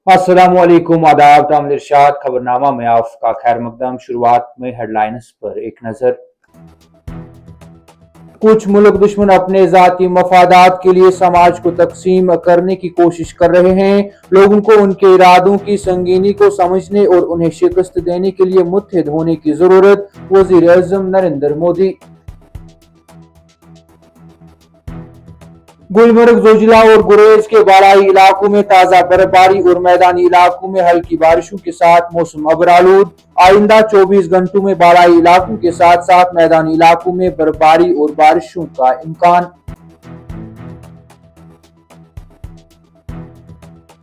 अस्सलामुअलैकुम आदाब तामिल इरशाद खबरनामा में आपका खैर मकदम। शुरुआत में हेडलाइंस पर एक नजर। कुछ मुल्क दुश्मन अपने जाती मफादात के लिए समाज को तकसीम करने की कोशिश कर रहे हैं। लोगों को उनके इरादों की संगीनी को समझने और उन्हें शिकस्त देने के लिए मुत्तहिद होने की जरूरत, वजीर आज़म नरेंद्र मोदी। गुलमर्ग, जोजिला और गुरेज के बालाई इलाकों में ताजा बर्फबारी और मैदानी इलाकों में हल्की बारिशों के साथ मौसम अबरालूद। आइंदा 24 घंटों में बालाई इलाकों के साथ साथ मैदानी इलाकों में बर्फबारी और बारिशों का इम्कान।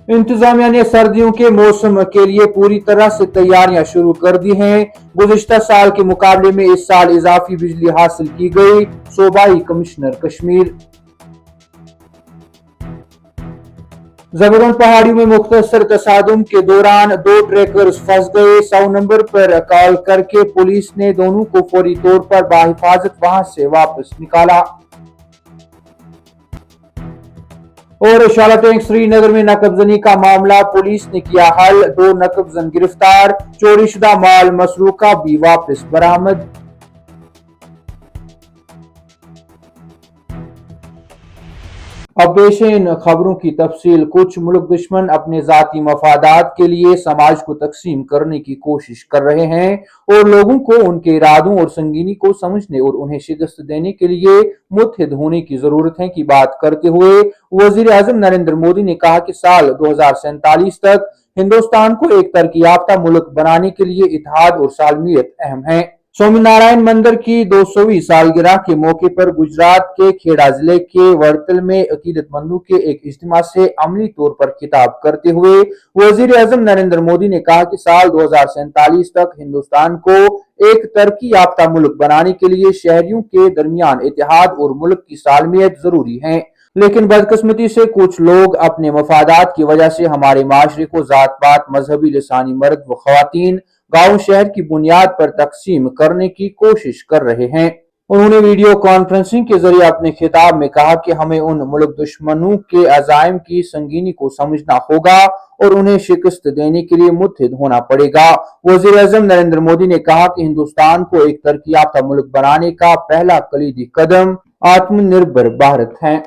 इंतजामिया ने सर्दियों के मौसम के लिए पूरी तरह से तैयारियां शुरू कर दी हैं। गुज़िश्ता साल के मुकाबले में इस साल इजाफी बिजली हासिल की गई, सूबाई कमिश्नर कश्मीर। जबरन पहाड़ियों में मुख्तसर तसादुम के दौरान 2 ट्रैकर्स फंस गए। 100 नंबर पर कॉल करके पुलिस ने दोनों को फौरी तौर पर बाहिफाजत वहां से वापस निकाला। और शाला टैंक श्रीनगर में नकबजनी का मामला, पुलिस ने किया हल, 2 नकबजन गिरफ्तार, चोरीशुदा माल मसरूका भी वापस बरामद। अब पेश है इन खबरों की तफसील। कुछ मुल्क दुश्मन अपने जाती मफादात के लिए समाज को तकसीम करने की कोशिश कर रहे हैं और लोगों को उनके इरादों और संगीनी को समझने और उन्हें शिकस्त देने के लिए मुत्तहिद होने की जरूरत है की बात करते हुए वजीर आज़म नरेंद्र मोदी ने कहा कि साल 2047 तक हिंदुस्तान को एक तरक्की याफ्ता मुल्क बनाने के लिए इत्तेहाद और सालमियत अहम है। स्वामीनारायण मंदिर की 200वीं सालगिरह के मौके पर गुजरात के खेड़ा जिले के वड़तल में अकीदतमंदों के एक इज्तिमा से अमली तौर पर खिताब करते हुए वजीर आज़म नरेंद्र मोदी ने कहा कि साल 2047 तक हिंदुस्तान को एक तरक्की याफ्ता मुल्क बनाने के लिए शहरियों के दरमियान इत्तेहाद और मुल्क की सालमियत जरूरी है। लेकिन बदकिस्मती से कुछ लोग अपने मफादात की वजह से हमारे माशरे को जात पात, मजहबी, लिसानी मर्द व खवातीन, गांव शहर की बुनियाद पर तकसीम करने की कोशिश कर रहे हैं। उन्होंने वीडियो कॉन्फ्रेंसिंग के जरिए अपने खिताब में कहा कि हमें उन मुल्क दुश्मनों के अजायम की संगीनी को समझना होगा और उन्हें शिकस्त देने के लिए मुत्तहिद होना पड़ेगा। वजीर आज़म नरेंद्र मोदी ने कहा कि हिंदुस्तान को एक तरक्की याफ्ता मुल्क बनाने का पहला कलीदी कदम आत्मनिर्भर भारत है।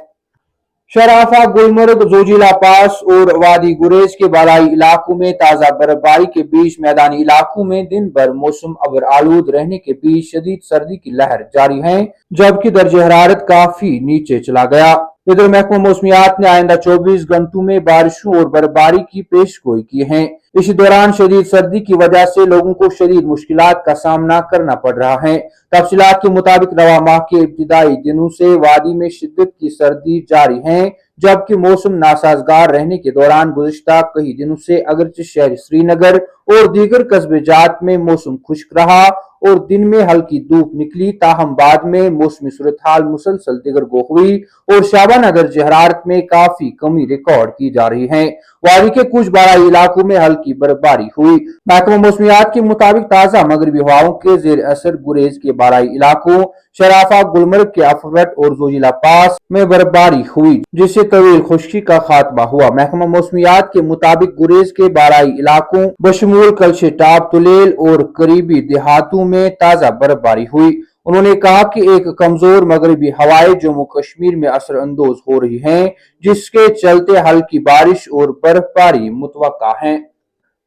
शराफा, गुलमर्ग, जोजिला पास और वादी गुरेज के बालाई इलाकों में ताजा बर्फबारी के बीच मैदानी इलाकों में दिन भर मौसम अबर आलूद रहने के बीच शदीद सर्दी की लहर जारी है, जबकि दर्जे हरारत काफी नीचे चला गया। इधर महकमा मौसमियात ने आइंदा 24 घंटों में बारिशों और बर्फबारी की पेशगोई की है। इसी दौरान शदीद सर्दी की वजह से लोगों को शदीद मुश्किलात का सामना करना पड़ रहा है। तफसीलात के मुताबिक रवा माह के इब्तिदाई दिनों से वादी में शिद्दत की सर्दी जारी है, जबकि मौसम नासाजगार रहने के दौरान गुज़िश्ता कई दिनों से अगरचे शहर श्रीनगर और दीगर कस्बे जात में मौसम खुश्क रहा और दिन में हल्की धूप निकली, ताहम बाद में मौसमी सूरत हाल मुसलसल दिगरगो हुई और शाबाना दर्जे हरारत में काफी कमी रिकॉर्ड की जा रही है। वादी के कुछ बालाई इलाकों में हल्की बर्फबारी हुई। महकमा मौसमियात के मुताबिक ताजा मगरबी हवाओं के जेर असर गुरेज के बालाई इलाकों, शराफा, गुलमर्ग के अफरट और जोजिला पास में बर्फबारी हुई, जिससे तवील खुश्की का खात्मा हुआ। महकमा मौसमियात के मुताबिक गुरेज के बालाई इलाकों बशमूल कलशे टाप, तुलेल और करीबी देहातों में ताजा बर्फबारी हुई। उन्होंने कहा कि एक कमजोर मगरबी हवाएं जम्मू कश्मीर में असर अंदोज हो रही हैं, जिसके चलते हल्की बारिश और बर्फबारी मुतवक्का है।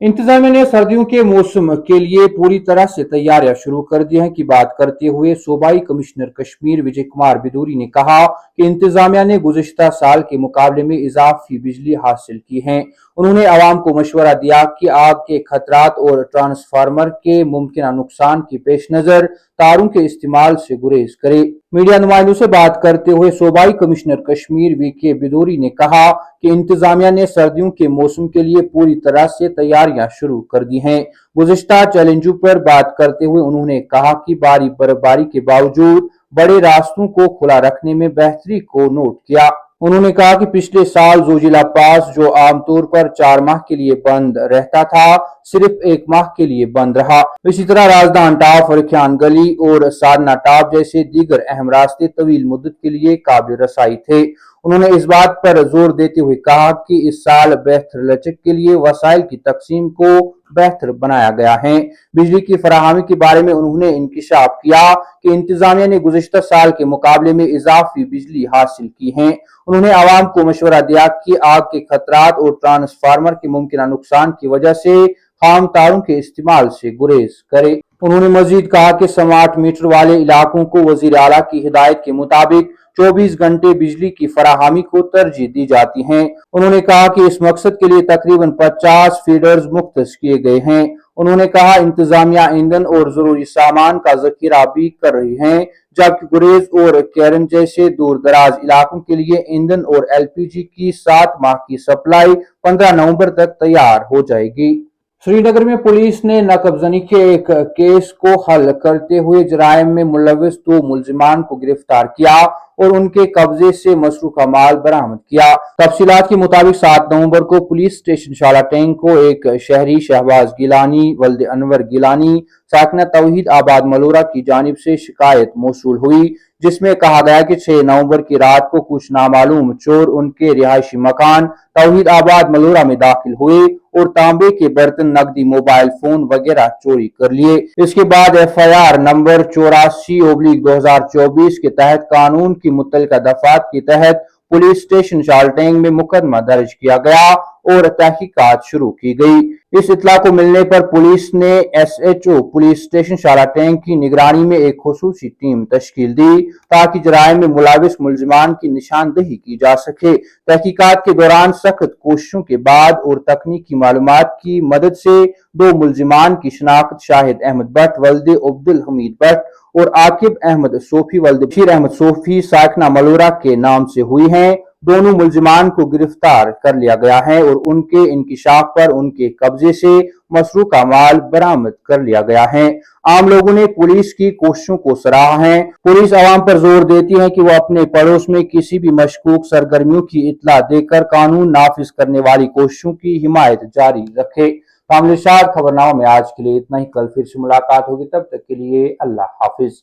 इंतजामिया ने सर्दियों के मौसम के लिए पूरी तरह से तैयारियां शुरू कर दी हैं की बात करते हुए सूबाई कमिश्नर कश्मीर विजय कुमार बिदूरी ने कहा कि इंतजामिया ने गुज़िश्ता साल के मुकाबले में इजाफी बिजली हासिल की है। उन्होंने अवाम को मशवरा दिया कि आग के खतरात और ट्रांसफार्मर के मुमकिन नुकसान के पेश नजर तारों के इस्तेमाल से गुरेज करे। मीडिया नुमाइंदों से बात करते हुए सूबाई कमिश्नर कश्मीर वीके बिदूरी ने कहा कि इंतजामिया ने सर्दियों के मौसम के लिए पूरी तरह से तैयारियां शुरू कर दी हैं। गुज़िश्ता चैलेंजों पर बात करते हुए उन्होंने कहा कि भारी बर्फबारी के बावजूद बड़े रास्तों को खुला रखने में बेहतरी को नोट किया। उन्होंने कहा कि पिछले साल जोजिला पास, जो आमतौर पर 4 माह के लिए बंद रहता था, सिर्फ 1 माह के लिए बंद रहा। इसी तरह राजदान टाप, फरख्यान गली और साधना टाप जैसे दीगर अहम रास्ते तवील मुद्दत के लिए काबिल रसाई थे। उन्होंने इस बात पर जोर देते हुए कहा कि इस साल बेहतर लचक के लिए वसाइल की तकसीम को बेहतर बनाया गया है। बिजली की फराहमी के बारे में उन्होंने इंकिशाफ किया कि इंतजामिया ने गुज़िश्ता साल के मुकाबले में इजाफी बिजली हासिल की है। उन्होंने आवाम को मशवरा दिया कि आग के खतरात और ट्रांसफार्मर के मुमकिन नुकसान की वजह से खाम तारों के इस्तेमाल से गुरेज करे। उन्होंने मजीद कहा कि स्मार्ट मीटर वाले इलाकों को वजीर आला की हिदायत के मुताबिक 24 घंटे बिजली की फराहमी को तरजीह दी जाती है। उन्होंने कहा कि इस मकसद के लिए तकरीबन 50 फीडर्स मुख्तस किए गए हैं। उन्होंने कहा इंतजामिया ईंधन और जरूरी सामान का जखीरा भी कर रही है, जबकि गुरेज और केरन जैसे दूर दराज इलाकों के लिए ईंधन और LPG की 7 माह की सप्लाई 15 नवंबर तक तैयार हो जाएगी। श्रीनगर में पुलिस ने नकबजनी के एक केस को हल करते हुए जराइम में मुलविस 2 मुलजिमान को गिरफ्तार किया और उनके कब्जे से मसरूका माल बरामद किया। तफसीलात के मुताबिक 7 नवंबर को पुलिस स्टेशन शाला टैंक को एक शहरी शहबाज गिलानी वल्द अनवर गिलानी साकना तौहीद आबाद मलोरा की जानिब से शिकायत मौसूल हुई, जिसमें कहा गया कि 6 नवंबर की रात को कुछ नामालूम चोर उनके रिहायशी मकान तौहीद आबाद मलोरा में दाखिल हुए और तांबे के बर्तन, नकदी, मोबाइल फोन वगैरह चोरी कर लिए। इसके बाद FIR नंबर 84/2024 के तहत कानून की मुतल्लिका दफात के तहत पुलिस स्टेशन शालटेंग में मुकदमा दर्ज किया गया और तहकीकात शुरू की गई। इस इत्तला को मिलने पर पुलिस ने SHO पुलिस स्टेशन शालाटेंग की निगरानी में एक खुसूसी टीम तश्कील दी ताकि जराइम में मुलविस मुलजिमान की निशानदही की जा सके। तहकीकात के दौरान सख्त कोशिशों के बाद और तकनीकी मालूमात की मदद से 2 मुलजिमान की शनाख्त शाहिद अहमद भट्ट वल्द अब्दुल हमीद भट्ट और आकिब अहमद सोफी वल्द बशीर अहमद सोफी साकना मलोरा के नाम से हुई है। दोनों मुलजिमान को गिरफ्तार कर लिया गया है और उनके इंकिशाफ पर उनके कब्जे से मसरूका माल बरामद कर लिया गया है। आम लोगों ने पुलिस की कोशिशों को सराहा है। पुलिस आवाम पर जोर देती है कि वो अपने पड़ोस में किसी भी मशकूक सरगर्मियों की इत्तला देकर कानून नाफिज करने वाली कोशिशों की हिमायत जारी रखे। खबरनामा में आज के लिए इतना ही। कल फिर से मुलाकात होगी, तब तक के लिए अल्लाह हाफिज।